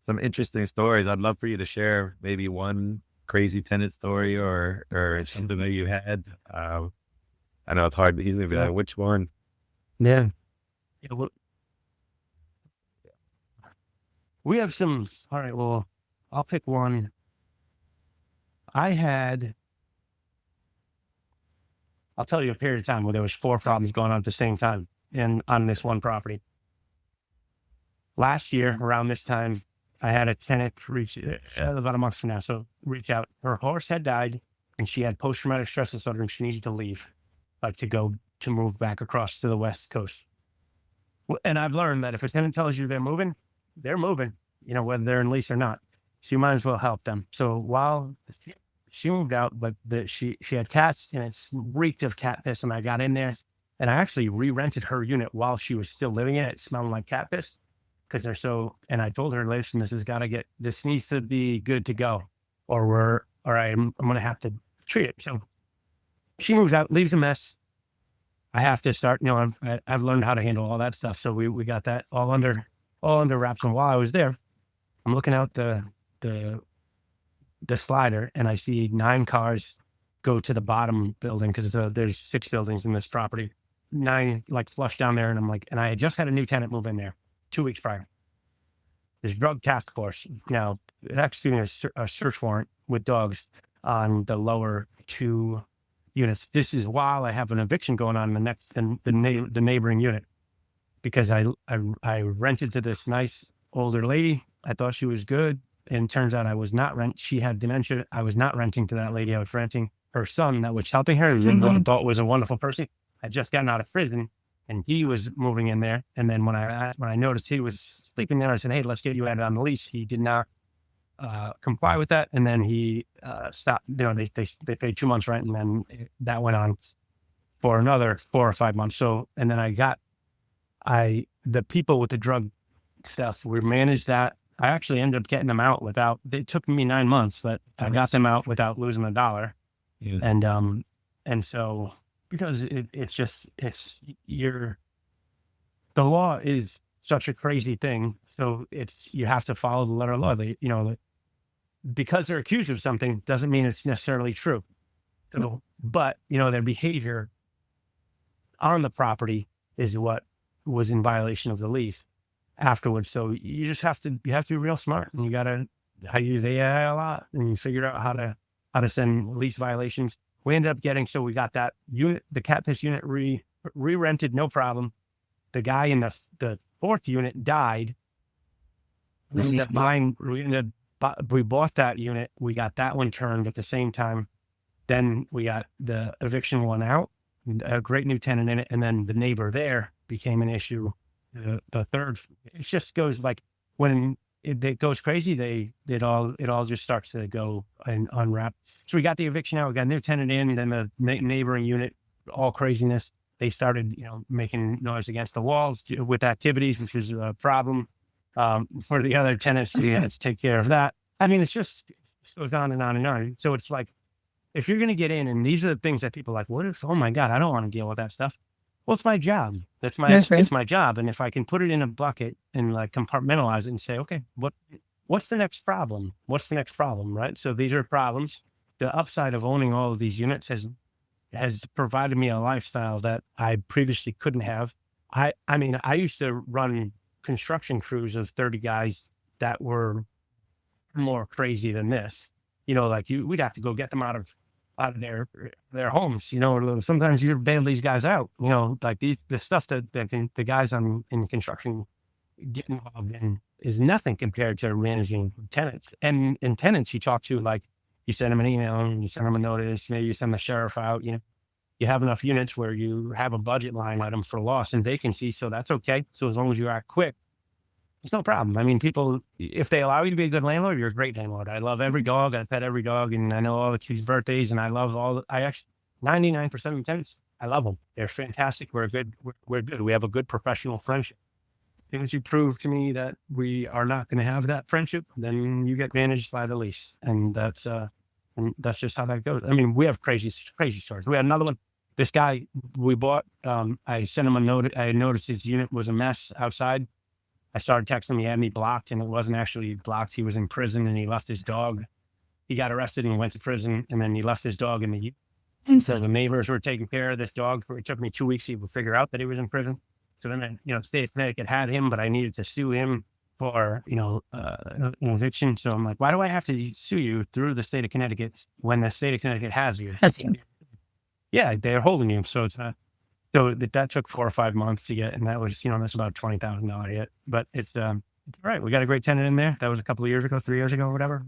some interesting stories. I'd love for you to share maybe one crazy tenant story or something that you had. I know it's hard, but he's gonna be like, which one? Yeah. Well, we have some. All right. Well, I'll pick one. I'll tell you a period of time where there was 4 problems going on at the same time on this one property. Last year, around this time, I had a tenant reach about a month from now. So reach out. Her horse had died and she had post-traumatic stress disorder and she needed to leave, like to move back across to the West Coast. And I've learned that if a tenant tells you they're moving, whether they're in lease or not. So you might as well help them. So while she moved out, but she had cats and it reeked of cat piss. And I got in there and I actually re-rented her unit while she was still living in it, smelling like cat piss. Because they're so, and I told her, listen, this needs to be good to go, or I'm going to have to treat it. So she moves out, leaves a mess. I have to start, I've learned how to handle all that stuff. So we got that all under wraps. And while I was there, I'm looking out the slider and I see 9 cars go to the bottom building because there's 6 buildings in this property, 9 like flush down there. And I'm like, and I had just had a new tenant move in there 2 weeks prior. This drug task force now executing a search warrant with dogs on the lower 2 units. This is while I have an eviction going on in the neighboring unit, because I rented to this nice older lady. I thought she was good, and it turns out I was not she had dementia. I was not renting to that lady. I was renting her son that was helping her, who I thought was a wonderful person. I'd just gotten out of prison. And he was moving in there. And then when I noticed he was sleeping there, I said, hey, let's get you added on the lease. He did not comply with that. And then he stopped. They paid 2 months rent. And then that went on for another 4 or 5 months. So, and then the people with the drug stuff, we managed that. I actually ended up getting them out it took me 9 months, but I got them out without losing $1. Yeah. And so, because the law is such a crazy thing. So you have to follow the letter of law. Because they're accused of something doesn't mean it's necessarily true. So, but their behavior on the property is what was in violation of the lease afterwards. So you just have to be real smart, and you got to use AI a lot, and you figure out how to send lease violations. We ended up so we got that unit, the cat piss unit re-rented, no problem. The guy in the 4th unit died. We bought that unit. We got that one turned at the same time. Then we got the eviction one out, a great new tenant in it. And then the neighbor there became an issue. The third, it just goes like when it goes crazy, it all just starts to go and unwrap. So we got the eviction out, we got a new tenant in, and then the neighboring unit, all craziness. They started, making noise against the walls with activities, which is a problem for the other tenants. We had to take care of that. I mean, it goes on and on and on. So it's like, if you're going to get in, and these are the things that people are like, oh my God, I don't want to deal with that stuff. Well, it's my job. It's my job. And if I can put it in a bucket and like compartmentalize it and say, okay, what's the next problem? What's the next problem, right? So these are problems. The upside of owning all of these units has provided me a lifestyle that I previously couldn't have. I mean, I used to run construction crews of 30 guys that were more crazy than this. We'd have to go get them out of their homes. Sometimes you bail these guys out. Like the stuff that the guys in construction get involved in is nothing compared to managing tenants. And in tenants, you talk to, like, you send them an email and you send them a notice. Maybe you send the sheriff out. You have enough units where you have a budget line item for loss and vacancy, so that's okay. So as long as you act quick, it's no problem. I mean, people, if they allow you to be a good landlord, you're a great landlord. I love every dog. I pet every dog, and I know all the kids' birthdays, and I love 99% of the tenants. I love them. They're fantastic. We're good. We have a good professional friendship. As you prove to me that we are not going to have that friendship, then you get managed by the lease, and that's just how that goes. I mean, we have crazy stories. We had another one. This guy we bought. I sent him a note. I noticed his unit was a mess outside. I started texting him, he had me blocked, and it wasn't actually blocked. He was in prison and he left his dog. He got arrested and went to prison, and then he left his dog in the. And so the neighbors were taking care of this dog. It took me 2 weeks to even figure out that he was in prison. So then, state of Connecticut had him, but I needed to sue him for, an eviction. So I'm like, why do I have to sue you through the state of Connecticut when the state of Connecticut has you? Yeah, they're holding you. So it's so that took 4 or 5 months to get, and that was, that's about $20,000 hit. But it's all right. We got a great tenant in there. That was a couple of years ago, 3 years ago, or whatever.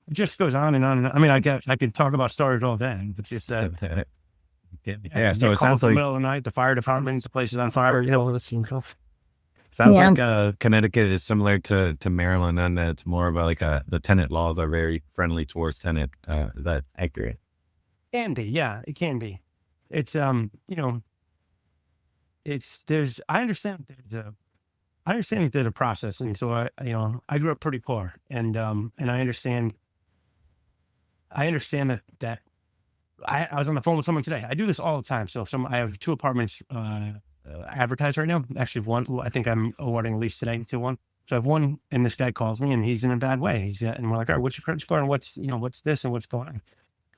It just goes on and on. I mean, I could talk about stories all day. It's just that. Yeah. So it sounds in the like middle of the night, the fire department, the place is on fire. Stuff. sounds like Connecticut is similar to Maryland, and that it's more about like the tenant laws are very friendly towards tenant. Is that accurate? Can be, yeah, it can be. It's I understand that there's a process, and so I grew up pretty poor, and I understand that I was on the phone with someone today. I do this all the time. So I have 2 apartments advertised right now. Actually, one, I think I'm awarding a lease today to one. So I have one, and this guy calls me, and he's in a bad way. And we're like, all right, what's your credit score, and what's this, and what's going on?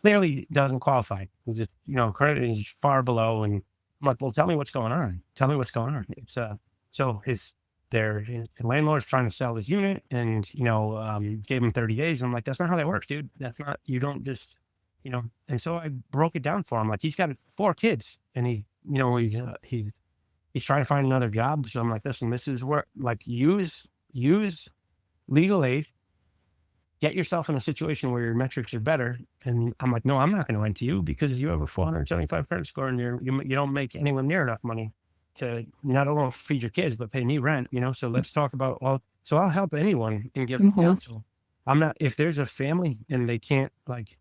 Clearly doesn't qualify. He's just, credit is far below. And I'm like, well, tell me what's going on. It's so their landlord's trying to sell his unit, and gave him 30 days. I'm like, that's not how that works, dude. That's not. You don't just, And so I broke it down for him. Like, he's got 4 kids, and he's trying to find another job. So I'm like, listen, this is where, like, use legal aid. Get yourself in a situation where your metrics are better. And I'm like, no, I'm not going to lend to you because you have a 475 credit score, and you don't make anywhere near enough money to not only feed your kids, but pay me rent, So let's talk about so I'll help anyone and give counsel. I'm not, if there's a family and they can't, like,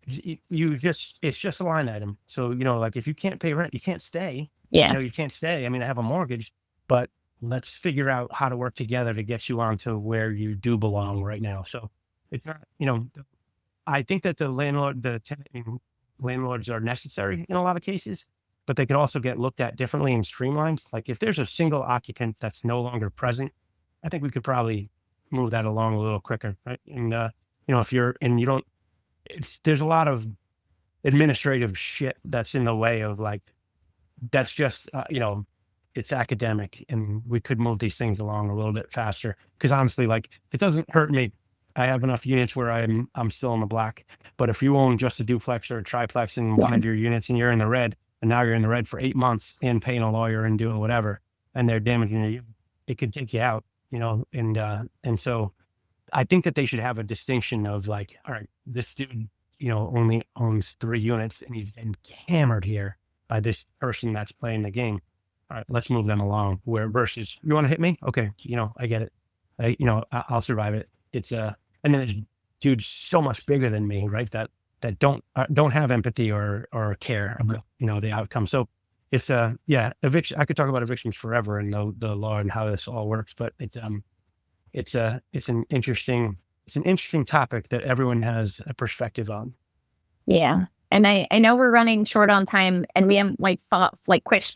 it's just a line item. So, like, if you can't pay rent, you can't stay. Yeah. You can't stay. I mean, I have a mortgage, but let's figure out how to work together to get you onto where you do belong right now. So it's not, I think that the tenant and landlords are necessary in a lot of cases, but they could also get looked at differently and streamlined. Like, if there's a single occupant that's no longer present, I think we could probably move that along a little quicker, right? And, if you're, and you don't, there's a lot of administrative shit that's in the way of, like, that's just, it's academic, and we could move these things along a little bit faster. Because honestly, like, it doesn't hurt me. I have enough units where I'm still in the black. But if you own just a duplex or a triplex and one of your units and you're in the red, and now you're in the red for 8 months and paying a lawyer and doing whatever, and they're damaging you, it could take you out, and so I think that they should have a distinction of, like, all right, this dude, only owns 3 units, and he's been hammered here by this person that's playing the game. All right, let's move them along. Where versus, you want to hit me? Okay, I get it. I'll survive it. It's and then there's dudes so much bigger than me, right? That don't have empathy or care about the outcome. So it's eviction. I could talk about evictions forever and the law and how this all works, but it's an interesting topic that everyone has a perspective on. Yeah. And I know we're running short on time, and we have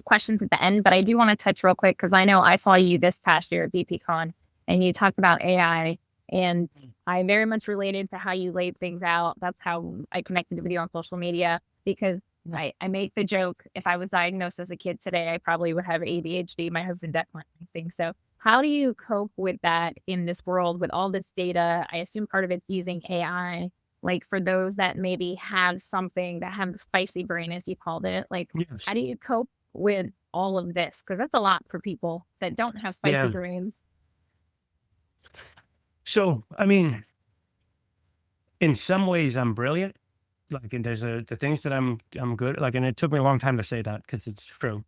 questions at the end, but I do want to touch real quick, because I know I saw you this past year at VPCon, and you talked about AI, and I very much related to how you laid things out. That's how I connected with you on social media, because I make the joke, if I was diagnosed as a kid today, I probably would have ADHD. My husband definitely thinks so. How do you cope with that in this world with all this data? I assume part of it's using AI. Like, for those that maybe have something, that have the spicy brain, as you called it, like, Yes. how do you cope with all of this? Because that's a lot for people that don't have spicy brains. So, I mean, in some ways I'm brilliant. Like, and there's the things that I'm good. Like, and it took me a long time to say that, because it's true.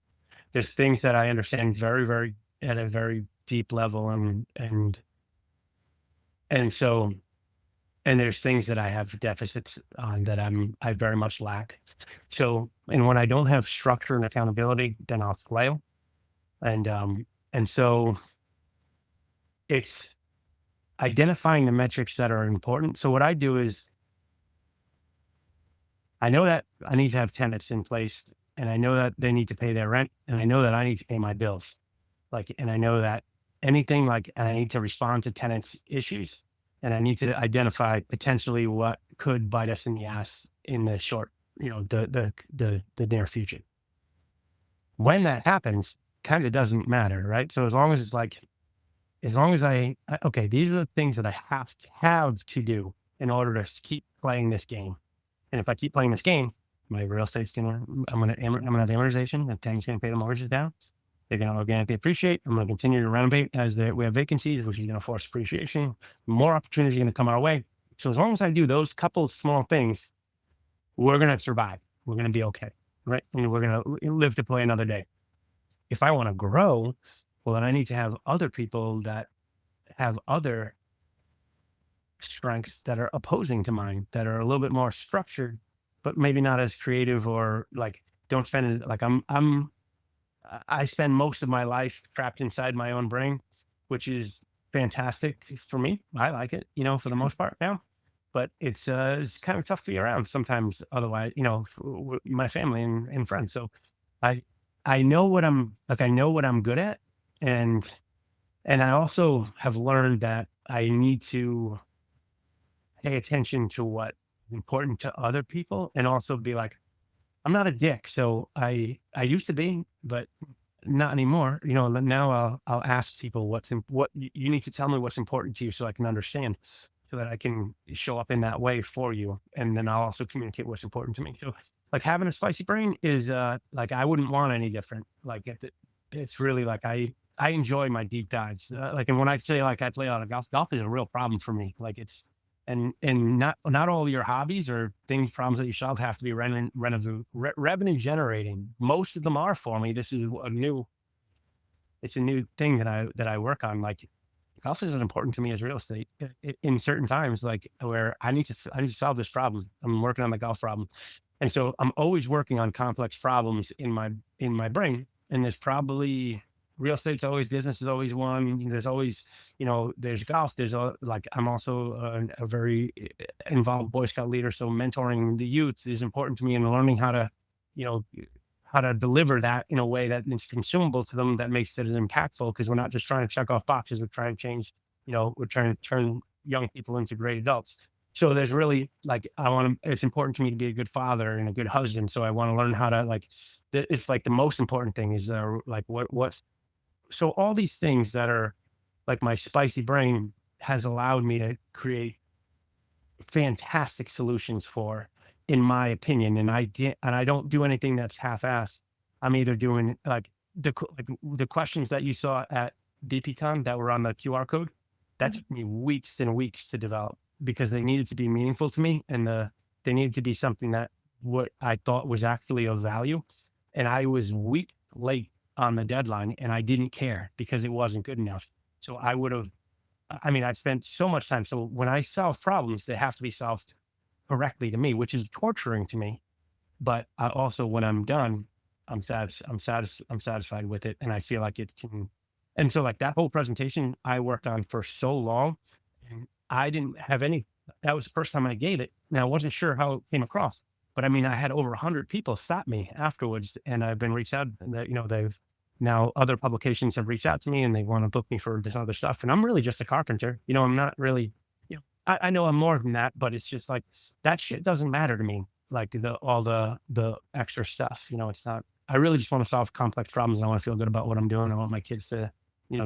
There's things that I understand very, very at a very deep level, and so, and there's things that I have deficits on that I very much lack. So, and when I don't have structure and accountability, then I'll flail. And so it's identifying the metrics that are important. So what I do is, I know that I need to have tenants in place, and I know that they need to pay their rent, and I know that I need to pay my bills. Like, and I know that anything like, and I need to respond to tenants' issues, and I need to identify potentially what could bite us in the ass in the short, the near future. When that happens, kind of doesn't matter, right? So as long as it's like, as long as okay, these are the things that I have to do in order to keep playing this game. And if I keep playing this game, my real estate's I'm gonna have amortization. The tenant's gonna pay the mortgages down. They're gonna organically appreciate. I'm gonna continue to renovate as we have vacancies, which is gonna force appreciation. More opportunities are gonna come our way. So as long as I do those couple of small things, we're gonna survive. We're gonna be okay, right? And we're gonna live to play another day. If I want to grow, well, then I need to have other people that have other strengths that are opposing to mine, that are a little bit more structured, but maybe not as creative, or like don't spend like I spend most of my life trapped inside my own brain, which is fantastic for me. I like it, for the most part now. But it's kind of tough to be around sometimes. Otherwise, my family and friends. So I I know what I'm good at, and I also have learned that I need to pay attention to what's important to other people, and also be like, I'm not a dick. So I used to be, but not anymore. Now I'll ask people what you need to tell me what's important to you, so I can understand, so that I can show up in that way for you. And then I'll also communicate what's important to me. So like having a spicy brain is like, I wouldn't want any different. Like it's really like, I enjoy my deep dives. Like, and when I say like I play a lot of golf is a real problem for me. Like it's, and not all your hobbies or problems that you solve have to be revenue generating. Most of them are for me. This is it's a new thing that I work on. Like golf is as important to me as real estate in certain times, like where I need to solve this problem. I'm working on my golf problem. And so I'm always working on complex problems in my brain. And there's probably real estate's always, business is always one. There's always, there's golf. Like I'm also a very involved Boy Scout leader. So mentoring the youth is important to me, and learning how to, how to deliver that in a way that is consumable to them, that makes it as impactful. Because we're not just trying to check off boxes. We're trying to change, we're trying to turn young people into great adults. So there's really like, it's important to me to be a good father and a good husband. So I want to learn how to like, it's like the most important thing is like what's, so all these things that are like my spicy brain has allowed me to create fantastic solutions for, in my opinion. And I don't do anything that's half-assed. I'm either doing like the questions that you saw at DPCon that were on the QR code. That took me weeks and weeks to develop, because they needed to be meaningful to me, and they needed to be something that what I thought was actually of value. And I was week late on the deadline, and I didn't care because it wasn't good enough. So I spent so much time. So when I solve problems, they have to be solved correctly to me, which is torturing to me. But I also, when I'm done, I'm satisfied with it. And I feel like it can. And so like that whole presentation I worked on for so long, and I didn't have that was the first time I gave it. And I wasn't sure how it came across, but I had over 100 people stop me afterwards, and I've been reached out that, they've now, other publications have reached out to me and they want to book me for this other stuff. And I'm really just a carpenter. I'm not really, I know I'm more than that, but it's just like that shit doesn't matter to me. Like all the extra stuff, it's not, I really just want to solve complex problems, and I want to feel good about what I'm doing. I want my kids to,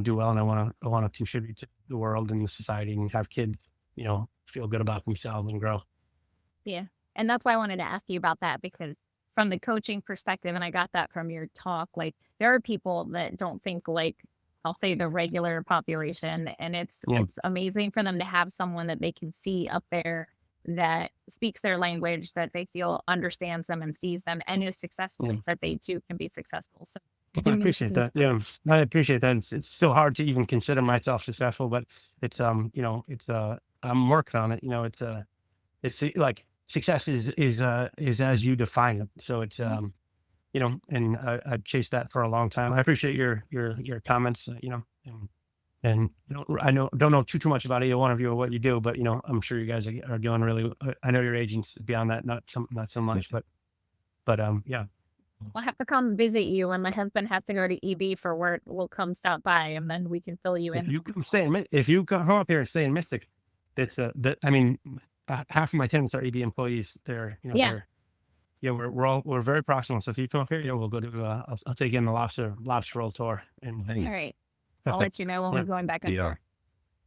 do well, and I want to contribute to the world and the society, and have kids, feel good about themselves and grow. Yeah. And that's why I wanted to ask you about that, because from the coaching perspective, and I got that from your talk, like there are people that don't think like, I'll say, the regular population. And it's amazing for them to have someone that they can see up there that speaks their language, that they feel understands them and sees them and is successful, that they too can be successful. So I appreciate that. Yeah, I appreciate that. It's still hard to even consider myself successful, but it's I'm working on it. It's like success is as you define it. So it's and I chased that for a long time. I appreciate your comments. And don't know too much about either one of you or what you do, but I'm sure you guys are doing really. I know your agents beyond that, not so much, but yeah. We'll have to come visit you when my husband has to go to EB for work. We'll come stop by and then we can fill you If in. you come stay in, if you come up here and stay in Mystic, it's I mean, half of my tenants are EB employees. They're, you know, Yeah. they're, yeah, we're very proximate. So if you come up here, yeah, we'll go to, I'll take you on the lobster roll tour. And Nice. All right. I'll let you know when Yeah. we're going back up Deal. there.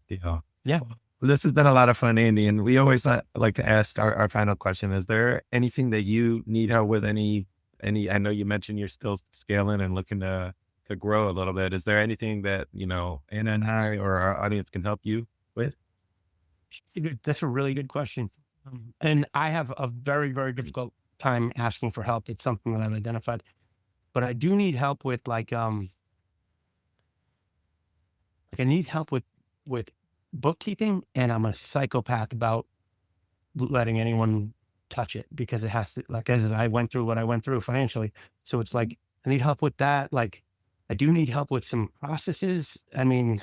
Deal. Yeah. Well, this has been a lot of fun, Andy. And we always like to ask our final question. Is there anything that you need help with? Any, I know you mentioned you're still scaling and looking to grow a little bit. Is there anything that, you know, Anna and I or our audience can help you with? That's a really good question. And I have a very, very difficult time asking for help. It's something that I've identified, but I do need help with like I need help with bookkeeping, and I'm a psychopath about letting anyone touch it because it has to, like, as I went through what I went through financially. So it's like, I need help with that. Like, I do need help with some processes. I mean,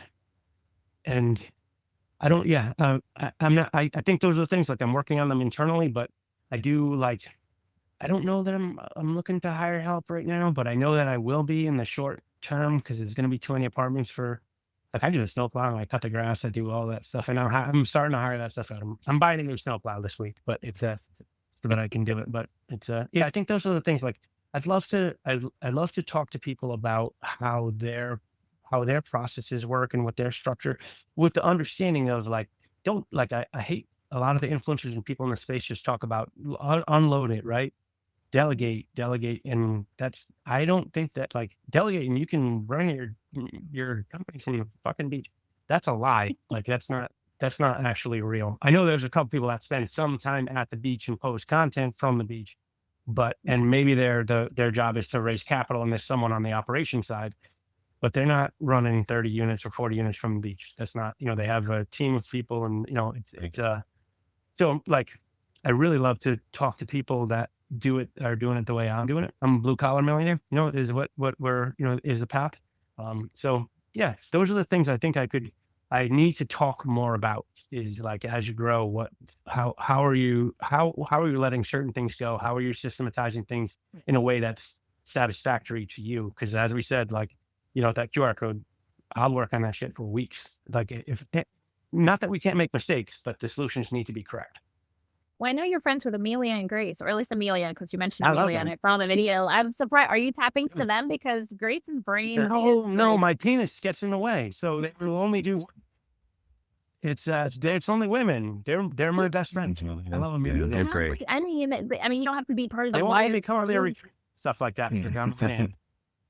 and I don't, yeah, I'm not, I think those are things like I'm working on them internally, but I do like, I don't know that I'm looking to hire help right now, but I know that I will be in the short term because there's going to be too many apartments for, like, I do the snow plow, I cut the grass, I do all that stuff, and I'm starting to hire that stuff out. I'm buying a new snow plow this week, but it's so that I can do it. But it's yeah, I think those are the things. Like, I'd love to talk to people about how their processes work and what their structure, with the understanding of like, don't like, I hate a lot of the influencers and people in the space just talk about unload it, right? Delegate. And that's, I don't think that, like, delegate and you can run your company from the fucking beach. That's a lie. Like, that's not actually real. I know there's a couple people that spend some time at the beach and post content from the beach, but, and maybe their job is to raise capital and there's someone on the operation side, but they're not running 30 units or 40 units from the beach. That's not, you know, they have a team of people, and, you know, so like, I really love to talk to people that are doing it the way I'm doing it. I'm a blue collar millionaire, you know, is what we're, you know, is the path. So yeah, those are the things I think I need to talk more about, is like, as you grow, how are you letting certain things go? How are you systematizing things in a way that's satisfactory to you? Cause as we said, like, you know, that QR code, I'll work on that shit for weeks. Like, not that we can't make mistakes, but the solutions need to be correct. Well, I know you're friends with Amelia and Grace, or at least Amelia, because you mentioned I love Amelia and them. I saw the video. I'm surprised. Are you tapping to them? Because Grace's brain. No, is my penis gets in the way. So they will only do, it's only women. They're my best friends. I love them. Yeah, they're Yeah, great. I mean, you don't have to be part of the They won't let me live come on their group. retreat, stuff like that. Because I'm a fan.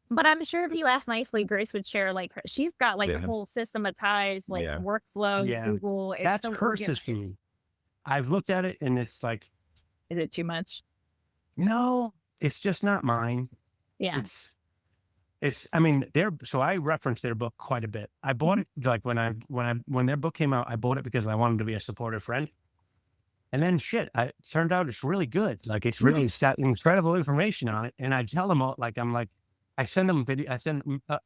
But I'm sure if you ask nicely, Grace would share, like, she's got like Yeah. a whole systematized like Yeah. workflows, Yeah. Google. It's That's so her organized. system. I've looked at it and it's like, Is it too much? no, it's just not mine. Yeah. I mean, so I reference their book quite a bit. I bought it like when their book came out, I bought it because I wanted to be a supportive friend. And then it turned out it's really good. Like, it's really got incredible information on it. And I tell them all, like, I send them video.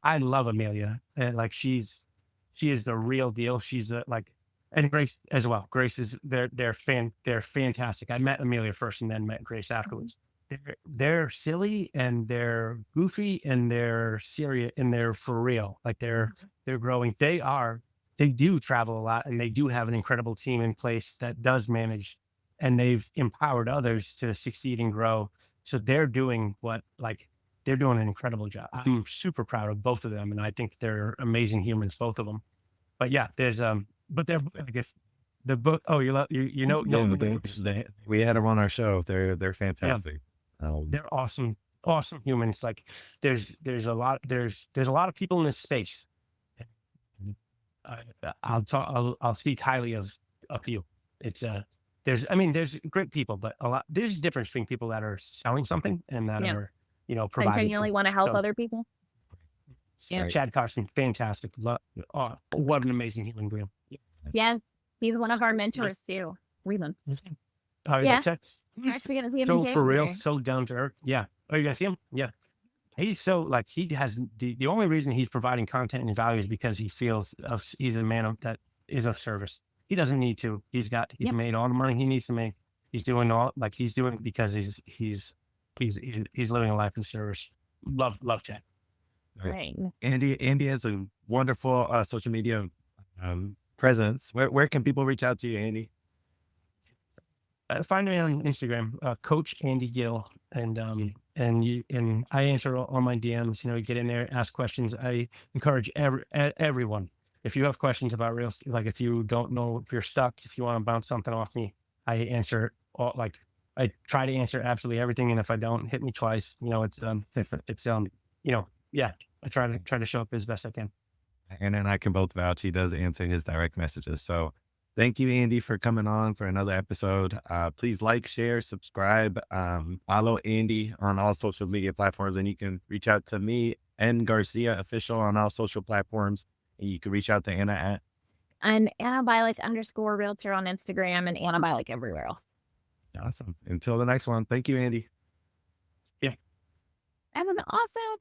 I love Amelia. Like, she is the real deal. She's like, and Grace as well. Grace is, they're fantastic. I met Amelia first and then met Grace afterwards. They're silly and they're goofy and they're serious and they're for real. Like, they're growing. They do travel a lot and they do have an incredible team in place that does manage, and they've empowered others to succeed and grow. So they're doing they're doing an incredible job. I'm super proud of both of them. And I think they're amazing humans, both of them. But yeah, but they're like, if the book, oh, you know, we had them on our show. They're fantastic. They're awesome humans. Like, there's a lot of people in this space. I'll speak highly of a few. It's there's great people, but there's a difference between people that are selling something and that are, you know, And providing. genuinely want to help other people. Yeah, Chad Carson, fantastic. What an amazing human being. Yeah, he's one of our mentors too. Leland. Oh, Yeah. Chad? Actually, gonna see him So in for real, January. so down to earth. Yeah. Oh, you guys see him? Yeah. He's so, like, he has the only reason he's providing content and value is because he feels he's a man that is of service. He doesn't need to. He's made all the money he needs to make. He's doing it because he's he's living a life in service. Love Chad. Right. Andy has a wonderful social media presence. Where can people reach out to you, Andy? Find me on Instagram, Coach Andy Gill, and I answer all my DMs. You know, get in there, ask questions. I encourage everyone. If you have questions about real estate, like if you don't know, if you're stuck, if you want to bounce something off me, I answer all. Like I try to answer absolutely everything, and if I don't, hit me twice. You know, it's yeah. I try to show up as best I can. And then I can both vouch. He does answer his direct messages. So thank you, Andy, for coming on for another episode. Please like, share, subscribe, follow Andy on all social media platforms. And you can reach out to me and Garcia Official on all social platforms. And you can reach out to Anna at Anna Bialik _realtor on Instagram and Anna Bialik everywhere else. Awesome. Until the next one. Thank you, Andy. Yeah. Have an awesome